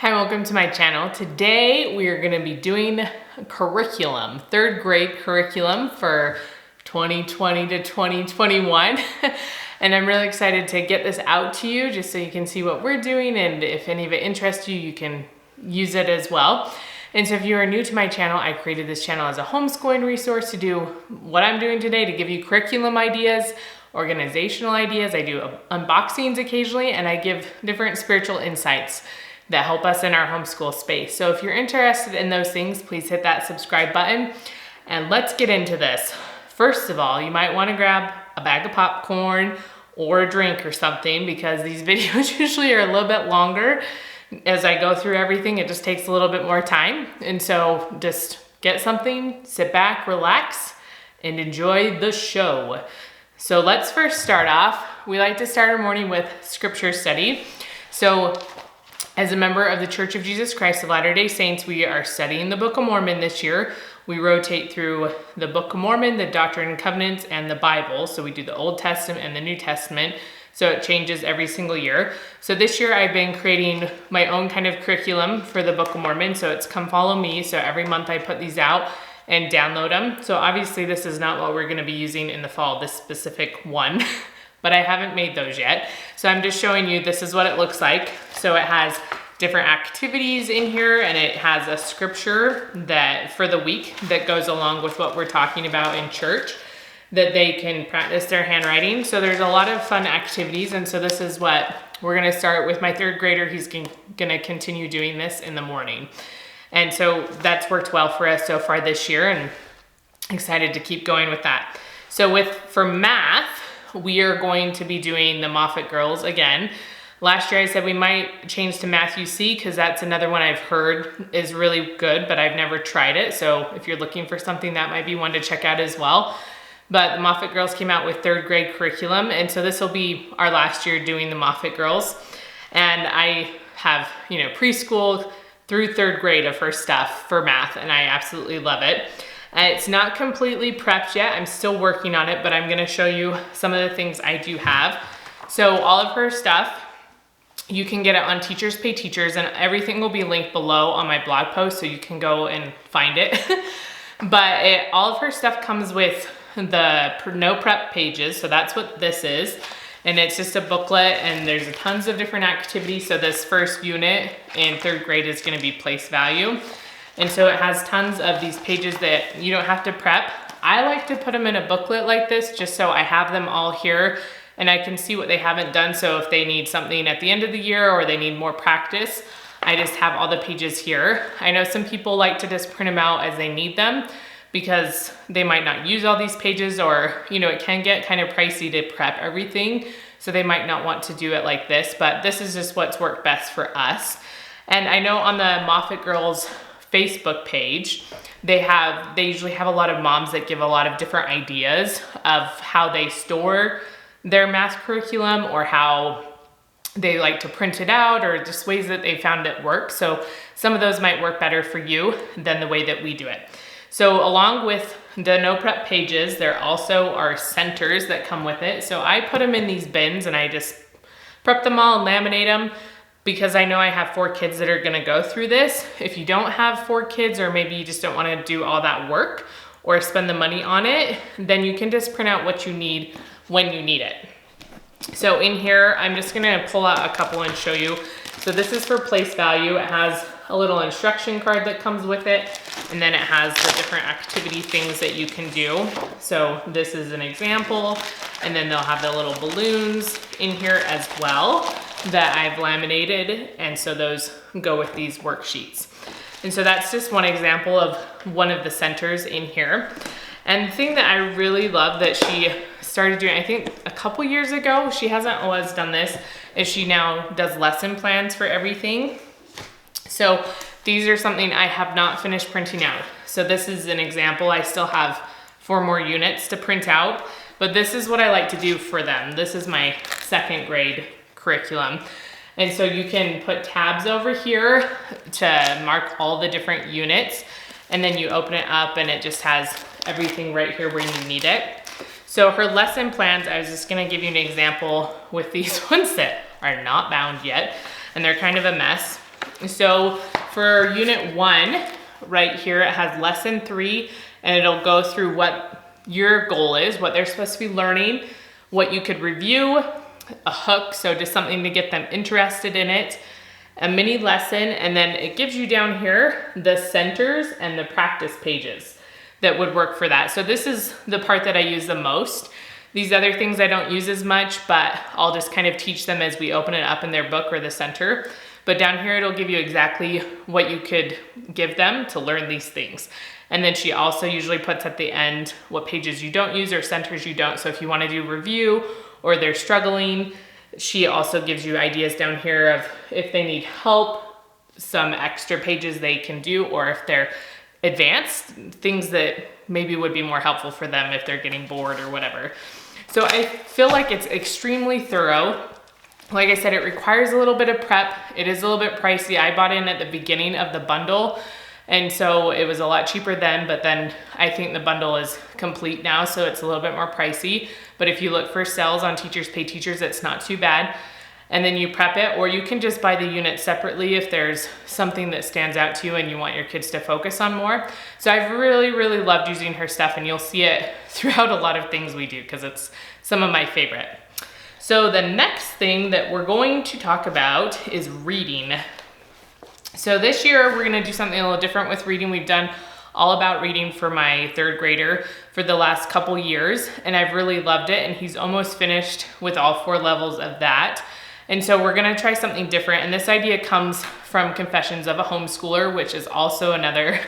Hi, welcome to my channel. Today we are going to be doing curriculum, third grade curriculum for 2020 to 2021. And I'm really excited to get this out to you just so you can see what we're doing, and if any of it interests you, you can use it as well. And so if you are new to my channel, I created this channel as a homeschooling resource to do what I'm doing today, to give you curriculum ideas, organizational ideas. I do unboxings occasionally, and I give different spiritual insights that help us in our homeschool space. So if you're interested in those things, please hit that subscribe button and let's get into this. First of all, you might want to grab a bag of popcorn or a drink or something, because these videos usually are a little bit longer. As I go through everything, it just takes a little bit more time. And so just get something, sit back, relax, and enjoy the show. So let's first start off. We like to start our morning with scripture study. So as a member of the Church of Jesus Christ of Latter-day Saints, we are studying the Book of Mormon this year. We rotate through the Book of Mormon, the Doctrine and Covenants, and the Bible. So we do the Old Testament and the New Testament. So it changes every single year. So this year I've been creating my own kind of curriculum for the Book of Mormon. So it's Come Follow Me. So every month I put these out and download them. So obviously this is not what we're going to be using in the fall, this specific one. But I haven't made those yet. So I'm just showing you this is what it looks like. So it has different activities in here, and it has a scripture that for the week that goes along with what we're talking about in church, that they can practice their handwriting. So there's a lot of fun activities. And so this is what we're gonna start with my third grader. He's gonna continue doing this in the morning. And so that's worked well for us so far this year, and excited to keep going with that. So for math, we are going to be doing the Moffat Girls again. Last year I said we might change to Matthew C, because that's another one I've heard is really good, but I've never tried it. So if you're looking for something, that might be one to check out as well. But the Moffat Girls came out with third grade curriculum. And so this will be our last year doing the Moffat Girls. And I have, preschool through third grade of her stuff for math, and I absolutely love it. It's not completely prepped yet. I'm still working on it, but I'm gonna show you some of the things I do have. So all of her stuff, you can get it on Teachers Pay Teachers, and everything will be linked below on my blog post, so you can go and find it. But all of her stuff comes with the no prep pages, so that's what this is. And it's just a booklet, and there's tons of different activities. So this first unit in third grade is gonna be place value. And so it has tons of these pages that you don't have to prep. I like to put them in a booklet like this, just so I have them all here and I can see what they haven't done. So if they need something at the end of the year or they need more practice, I just have all the pages here. I know some people like to just print them out as they need them, because they might not use all these pages, or it can get kind of pricey to prep everything. So they might not want to do it like this, but this is just what's worked best for us. And I know on the Moffat Girls Facebook page, they usually have a lot of moms that give a lot of different ideas of how they store their math curriculum, or how they like to print it out, or just ways that they found it works. So some of those might work better for you than the way that we do it. So along with the no prep pages, there also are centers that come with it. So I put them in these bins, and I just prep them all and laminate them, because I know I have 4 kids that are gonna go through this. If you don't have 4 kids, or maybe you just don't wanna do all that work or spend the money on it, then you can just print out what you need when you need it. So in here, I'm just gonna pull out a couple and show you. So this is for place value. It has a little instruction card that comes with it, and then it has the different activity things that you can do. So this is an example, and then they'll have the little balloons in here as well that I've laminated, and so those go with these worksheets. And so that's just one example of one of the centers in here. And the thing that I really love that she started doing, I think a couple years ago, she hasn't always done this, is she now does lesson plans for everything. So these are something I have not finished printing out. So this is an example. I still have 4 more units to print out, but this is what I like to do for them. This is my second grade curriculum. And so you can put tabs over here to mark all the different units, and then you open it up and it just has everything right here where you need it. So her lesson plans, I was just gonna give you an example with these ones that are not bound yet, and they're kind of a mess. So for unit 1, right here, it has lesson 3, and it'll go through what your goal is, what they're supposed to be learning, what you could review, a hook, so just something to get them interested in it, a mini lesson, and then it gives you down here the centers and the practice pages that would work for that. So this is the part that I use the most. These other things I don't use as much, but I'll just kind of teach them as we open it up in their book or the center. But down here, it'll give you exactly what you could give them to learn these things. And then she also usually puts at the end what pages you don't use or centers you don't. So if you want to do review or they're struggling, she also gives you ideas down here of if they need help, some extra pages they can do, or if they're advanced, things that maybe would be more helpful for them if they're getting bored or whatever. So I feel like it's extremely thorough. Like I said, it requires a little bit of prep. It is a little bit pricey. I bought in at the beginning of the bundle, and so it was a lot cheaper then, but then I think the bundle is complete now, so it's a little bit more pricey. But if you look for sales on Teachers Pay Teachers, it's not too bad. And then you prep it, or you can just buy the unit separately if there's something that stands out to you and you want your kids to focus on more. So I've really, really loved using her stuff, and you'll see it throughout a lot of things we do because it's some of my favorite. So the next thing that we're going to talk about is reading. So this year we're gonna do something a little different with reading. We've done all about reading for my 3rd grader for the last couple years, and I've really loved it, and he's almost finished with all 4 levels of that. And so we're gonna try something different, and this idea comes from Confessions of a Homeschooler, which is also another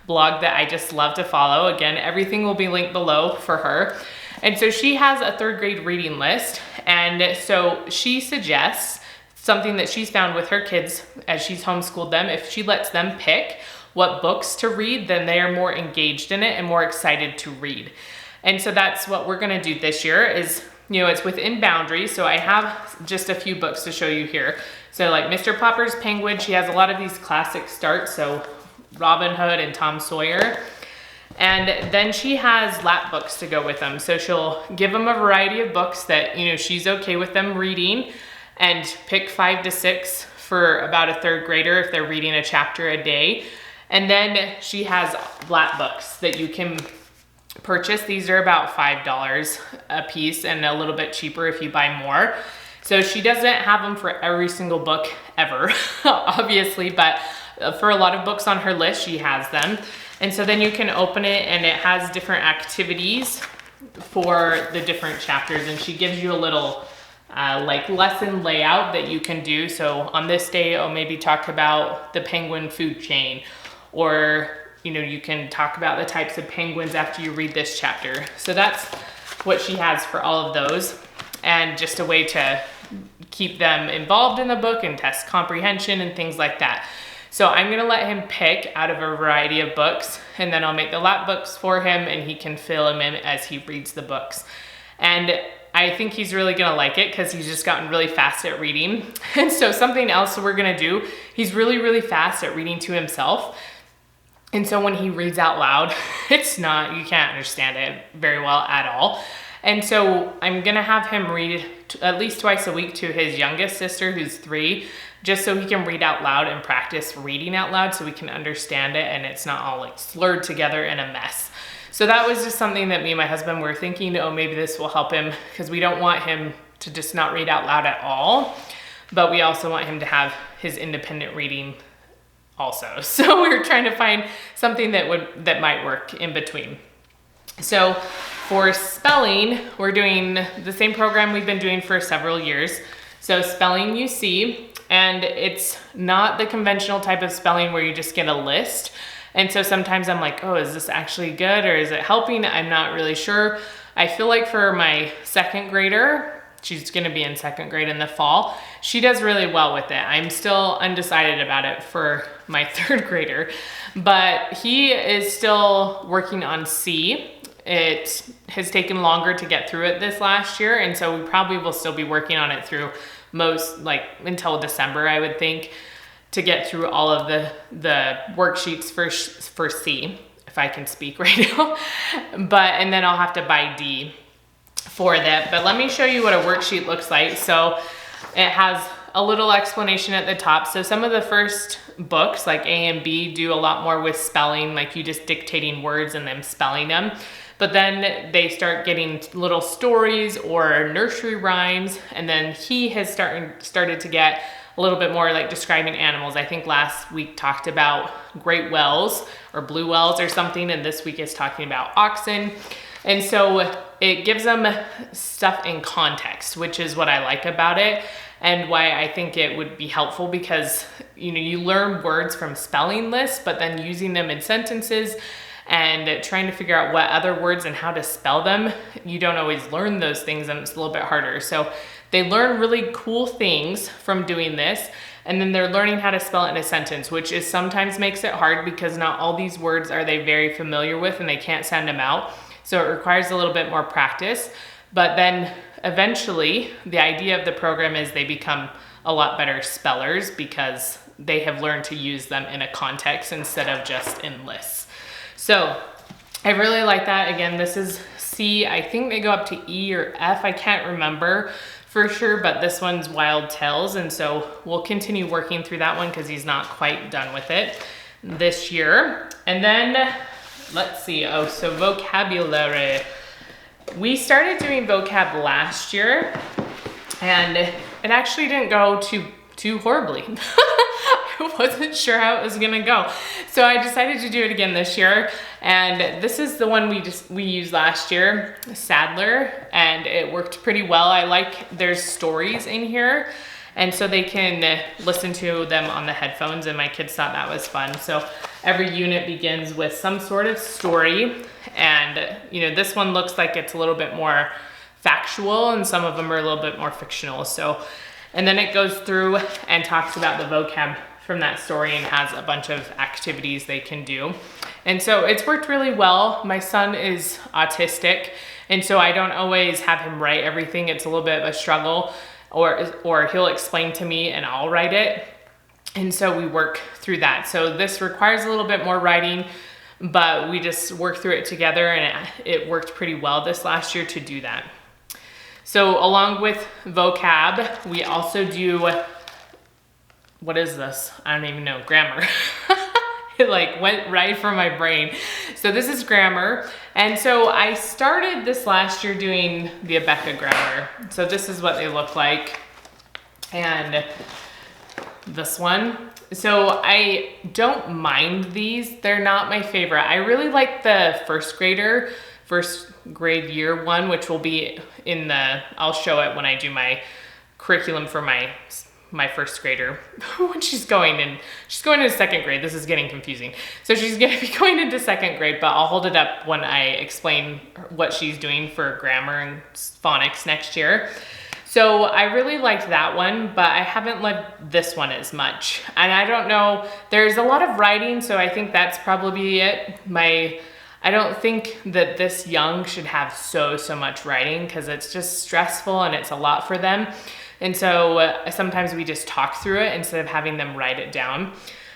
blog that I just love to follow. Again, everything will be linked below for her. And so she has a 3rd grade reading list, and so she suggests something that she's found with her kids as she's homeschooled them. If she lets them pick what books to read, then they are more engaged in it and more excited to read. And so that's what we're gonna do this year is, you know, it's within boundaries. So I have just a few books to show you here. So like Mr. Popper's Penguin, she has a lot of these classic starts, so Robin Hood and Tom Sawyer. And then she has lap books to go with them. So she'll give them a variety of books that, you know, she's okay with them reading, and pick 5 to 6 for about a 3rd grader if they're reading a chapter a day. And then she has lap books that you can purchase. These are about $5 a piece and a little bit cheaper if you buy more. So she doesn't have them for every single book ever, obviously, but for a lot of books on her list, she has them. And so then you can open it, and it has different activities for the different chapters, and she gives you a little like lesson layout that you can do. So on this day, I'll maybe talk about the penguin food chain, or you know, you can talk about the types of penguins after you read this chapter. So that's what she has for all of those, and just a way to keep them involved in the book and test comprehension and things like that. So I'm gonna let him pick out of a variety of books, and then I'll make the lap books for him, and he can fill them in as he reads the books. And I think he's really gonna like it because he's just gotten really fast at reading. And so something else we're gonna do, he's really, really fast at reading to himself. And so when he reads out loud, you can't understand it very well at all. And so I'm gonna have him read at least twice a week to his youngest sister, who's 3, just so he can read out loud and practice reading out loud so we can understand it and it's not all like slurred together in a mess. So that was just something that me and my husband were thinking, oh, maybe this will help him, because we don't want him to just not read out loud at all, but we also want him to have his independent reading also. So we were trying to find something that might work in between. So for spelling, we're doing the same program we've been doing for several years. So spelling you see, and it's not the conventional type of spelling where you just get a list. And so sometimes I'm like, oh, is this actually good, or is it helping? I'm not really sure. I feel like for my 2nd grader, she's gonna be in 2nd grade in the fall, she does really well with it. I'm still undecided about it for my 3rd grader, but he is still working on C. It has taken longer to get through it this last year, and so we probably will still be working on it through until December, I would think, to get through all of the worksheets for C, if I can speak right now. And then I'll have to buy D for that. But let me show you what a worksheet looks like. So it has a little explanation at the top. So some of the first books, like A and B, do a lot more with spelling, like you just dictating words and then spelling them. But then they start getting little stories or nursery rhymes. And then he has started to get a little bit more like describing animals. I think last week talked about great whales or blue whales or something. And this week is talking about oxen. And so it gives them stuff in context, which is what I like about it and why I think it would be helpful, because you learn words from spelling lists, but then using them in sentences and trying to figure out what other words and how to spell them, you don't always learn those things, and it's a little bit harder. So they learn really cool things from doing this, and then they're learning how to spell it in a sentence, which is sometimes makes it hard because not all these words are they very familiar with and they can't send them out. So it requires a little bit more practice, but then eventually the idea of the program is they become a lot better spellers because they have learned to use them in a context instead of just in lists. So I really like that. Again, this is C. I think they go up to E or F. I can't remember for sure, but this one's Wild Tales. And so we'll continue working through that one because he's not quite done with it this year. And then let's see. Oh, so vocabulary. We started doing vocab last year and it actually didn't go too horribly. I wasn't sure how it was gonna go. So I decided to do it again this year. And this is the one we used last year, Sadler, and it worked pretty well. There's stories in here, and so they can listen to them on the headphones, and my kids thought that was fun. So every unit begins with some sort of story, and this one looks like it's a little bit more factual, and some of them are a little bit more fictional. So, and then it goes through and talks about the vocab from that story and has a bunch of activities they can do. And so it's worked really well. My son is autistic, and so I don't always have him write everything. It's a little bit of a struggle, or he'll explain to me and I'll write it. And so we work through that. So this requires a little bit more writing, but we just work through it together, and it worked pretty well this last year to do that. So along with vocab, we also do, what is this? I don't even know, grammar. It like went right from my brain. So this is grammar. And so I started this last year doing the Abeka grammar. So this is what they look like. And this one. So I don't mind these. They're not my favorite. I really like the first grade year one, which will be I'll show it when I do my curriculum for my first grader when she's going into second grade. This is getting confusing. So she's going to be going into second grade, but I'll hold it up when I explain what she's doing for grammar and phonics next year. So I really liked that one, but I haven't liked this one as much. And I don't know, there's a lot of writing, so I think that's probably it. I don't think that this young should have so much writing because it's just stressful and it's a lot for them. And so sometimes we just talk through it instead of having them write it down.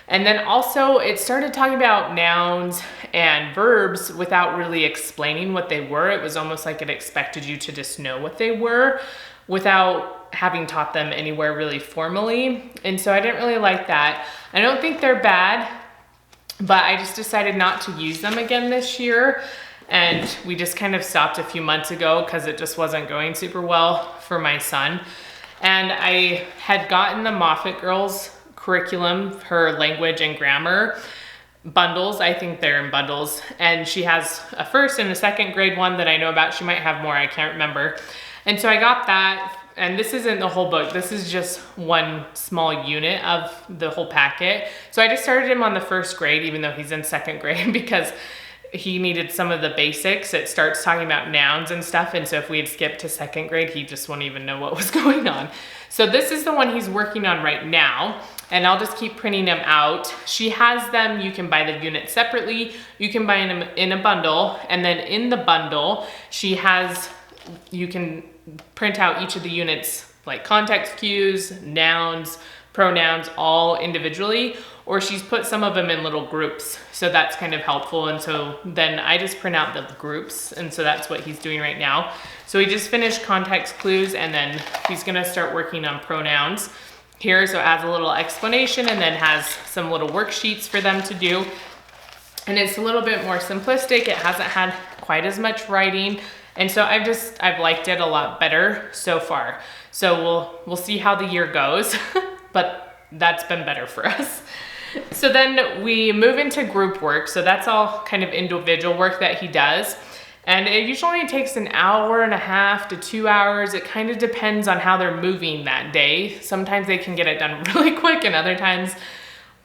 And then also it started talking about nouns and verbs without really explaining what they were. It was almost like it expected you to just know what they were without having taught them anywhere really formally. And so I didn't really like that. I don't think they're bad, but I just decided not to use them again this year. And we just kind of stopped a few months ago because it just wasn't going super well for my son. And I had gotten the Moffat Girls curriculum, her language and grammar bundles. I think they're in bundles. And she has a first and a second grade one that I know about. She might have more, I can't remember. And so I got that, and this isn't the whole book. This is just one small unit of the whole packet. So I just started him on the first grade, even though he's in second grade, because he needed some of the basics. It starts talking about nouns and stuff. And so if we had skipped to second grade, he just wouldn't even know what was going on. So this is the one he's working on right now. And I'll just keep printing them out. She has them, you can buy the unit separately. You can buy them in a bundle. And then in the bundle, you can print out each of the units, like context cues, nouns, pronouns, all individually, or she's put some of them in little groups. So that's kind of helpful. And so then I just print out the groups. And so that's what he's doing right now. So he just finished context clues, and then he's gonna start working on pronouns. here. So it has a little explanation and then has some little worksheets for them to do. And it's a little bit more simplistic. It hasn't had quite as much writing. And so I've liked it a lot better so far. So we'll see how the year goes, but that's been better for us. So then we move into group work. So that's all kind of individual work that he does. And it usually takes an hour and a half to 2 hours. It kind of depends on how they're moving that day. Sometimes they can get it done really quick, and other times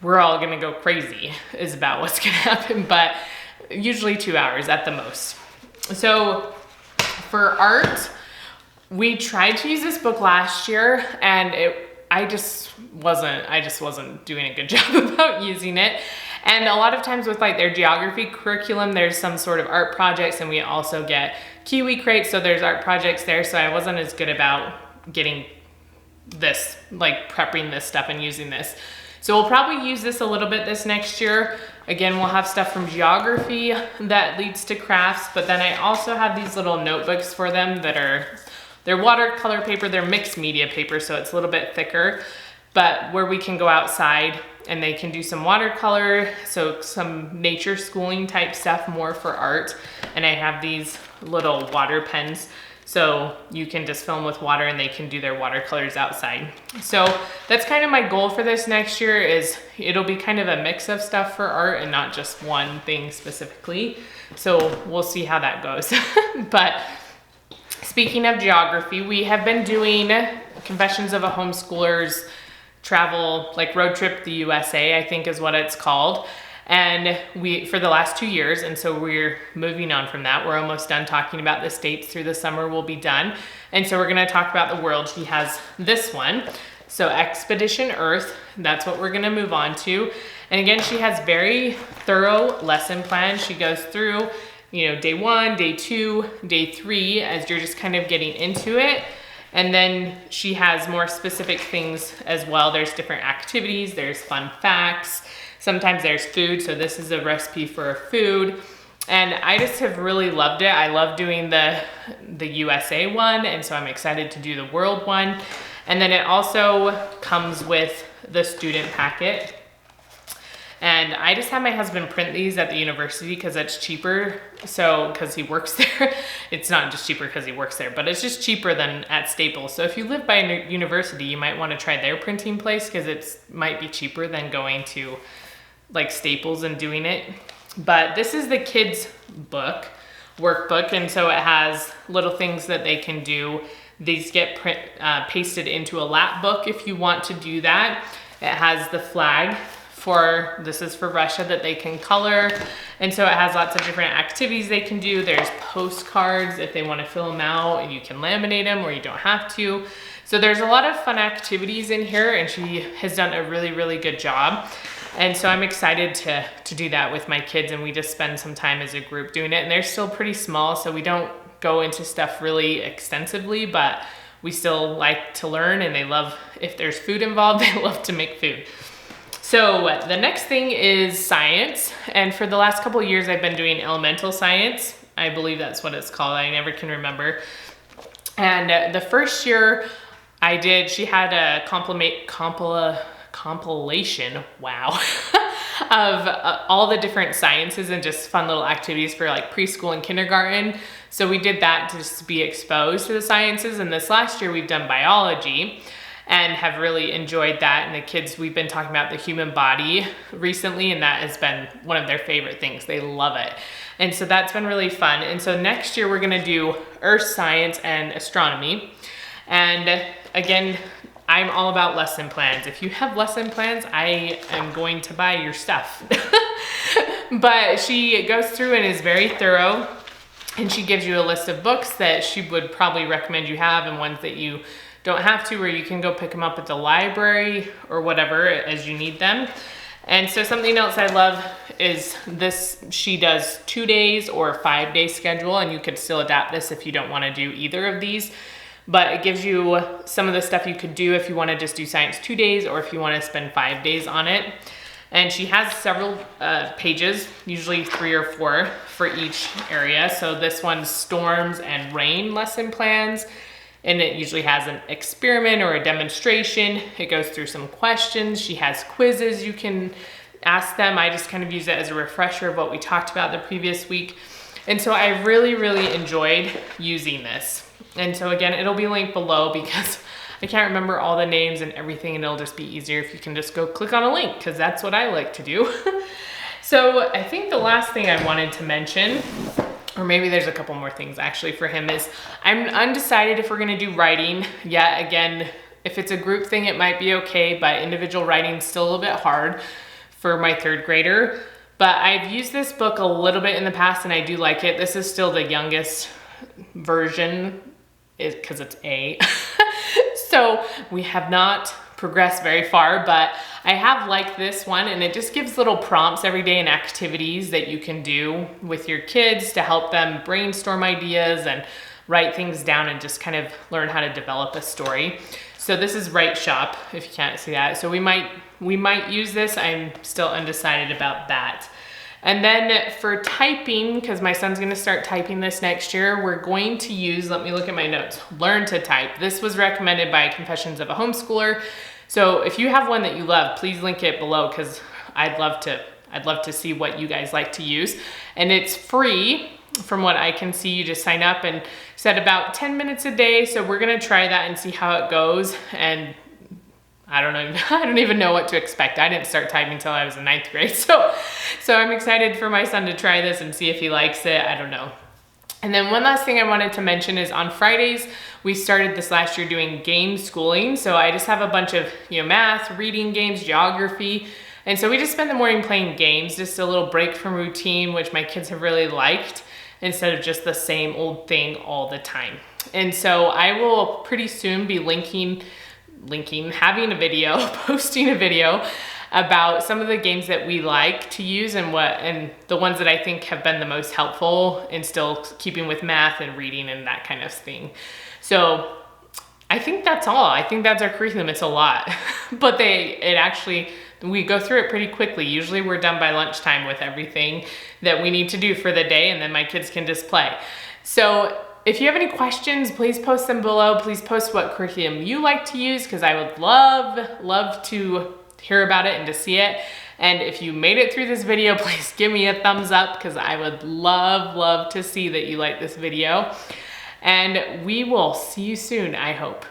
we're all gonna go crazy is about what's gonna happen, but usually 2 hours at the most. So for art, we tried to use this book last year, and I just wasn't doing a good job about using it. And a lot of times with like their geography curriculum, there's some sort of art projects, and we also get Kiwi crates, so there's art projects there. So I wasn't as good about getting this, like prepping this stuff and using this. So we'll probably use this a little bit this next year. Again, we'll have stuff from geography that leads to crafts, but then I also have these little notebooks for them they're watercolor paper, they're mixed media paper, so it's a little bit thicker, but where we can go outside and they can do some watercolor, so some nature schooling type stuff more for art. And I have these little water pens, so you can just fill them with water and they can do their watercolors outside. So that's kind of my goal for this next year, is it'll be kind of a mix of stuff for art and not just one thing specifically. So we'll see how that goes. But speaking of geography, we have been doing Confessions of a Homeschooler's travel, like road trip the USA, I think is what it's called. And for the last 2 years, and so we're moving on from that. We're almost done talking about the states. Through the summer we'll be done. And so we're gonna talk about the world. She has this one. So Expedition Earth, that's what we're gonna move on to. And again, she has very thorough lesson plans. She goes through, day 1, day 2, day 3, as you're just kind of getting into it. And then she has more specific things as well. There's different activities, there's fun facts. Sometimes there's food, so this is a recipe for food. And I just have really loved it. I love doing the USA one, and so I'm excited to do the world one. And then it also comes with the student packet. And I just had my husband print these at the university because it's cheaper. So, because he works there. It's not just cheaper because he works there, but it's just cheaper than at Staples. So if you live by a university, you might want to try their printing place because it might be cheaper than going to like Staples and doing it. But this is the kids' workbook. And so it has little things that they can do. These get pasted into a lap book if you want to do that. It has the flag. This is for Russia that they can color. And so it has lots of different activities they can do. There's postcards if they want to fill them out, and you can laminate them or you don't have to. So there's a lot of fun activities in here, and she has done a really, really good job. And so I'm excited to do that with my kids, and we just spend some time as a group doing it. And they're still pretty small, so we don't go into stuff really extensively, but we still like to learn, and they love, if there's food involved, they love to make food. So the next thing is science. And for the last couple of years, I've been doing elemental science. I believe that's what it's called. I never can remember. And the first year I did, she had a compilation, wow, of all the different sciences and just fun little activities for like preschool and kindergarten. So we did that to just be exposed to the sciences. And this last year we've done biology, and have really enjoyed that. And the kids, we've been talking about the human body recently, and that has been one of their favorite things. They love it. And so that's been really fun. And so next year we're gonna do earth science and astronomy. And again, I'm all about lesson plans. If you have lesson plans, I am going to buy your stuff. But she goes through and is very thorough, and she gives you a list of books that she would probably recommend you have, and ones that you don't have to, where you can go pick them up at the library or whatever as you need them. And so something else I love is this, she does 2 days or 5 day schedule, and you could still adapt this if you don't want to do either of these, but it gives you some of the stuff you could do if you want to just do science 2 days, or if you want to spend 5 days on it. And she has several pages, usually 3 or 4 for each area. So this one's storms and rain lesson plans. And it usually has an experiment or a demonstration. It goes through some questions. She has quizzes you can ask them. I just kind of use it as a refresher of what we talked about the previous week. And so I really, really enjoyed using this. And so again, it'll be linked below because I can't remember all the names and everything, and it'll just be easier if you can just go click on a link, because that's what I like to do. So I think the last thing I wanted to mention, or maybe there's a couple more things actually for him, is I'm undecided if we're gonna do writing. Yeah, again, if it's a group thing, it might be okay, but individual writing is still a little bit hard for my 3rd grader. But I've used this book a little bit in the past and I do like it. This is still the youngest version because it's A. So we have not progressed very far, but I have liked this one, and it just gives little prompts every day and activities that you can do with your kids to help them brainstorm ideas and write things down and just kind of learn how to develop a story. So this is Write Shop, if you can't see that. So we might use this. I'm still undecided about that. And then for typing, because my son's gonna start typing this next year, we're going to use, let me look at my notes, Learn to Type. This was recommended by Confessions of a Homeschooler. So if you have one that you love, please link it below, because I'd love to see what you guys like to use. And it's free. From what I can see, you just sign up and set about 10 minutes a day. So we're gonna try that and see how it goes. And I don't even know what to expect. I didn't start typing until I was in 9th grade. So I'm excited for my son to try this and see if he likes it. I don't know. And then one last thing I wanted to mention is on Fridays, we started this last year doing game schooling. So I just have a bunch of, math, reading games, geography. And so we just spend the morning playing games, just a little break from routine, which my kids have really liked, instead of just the same old thing all the time. And so I will pretty soon be having a video, posting a video about some of the games that we like to use and the ones that I think have been the most helpful in still keeping with math and reading and that kind of thing. So I think that's all. I think that's our curriculum. It's a lot, but we go through it pretty quickly. Usually we're done by lunchtime with everything that we need to do for the day, and then my kids can just play. So if you have any questions, please post them below. Please post what curriculum you like to use, because I would love to hear about it and to see it. And if you made it through this video, please give me a thumbs up, because I would love to see that you like this video. And we will see you soon, I hope.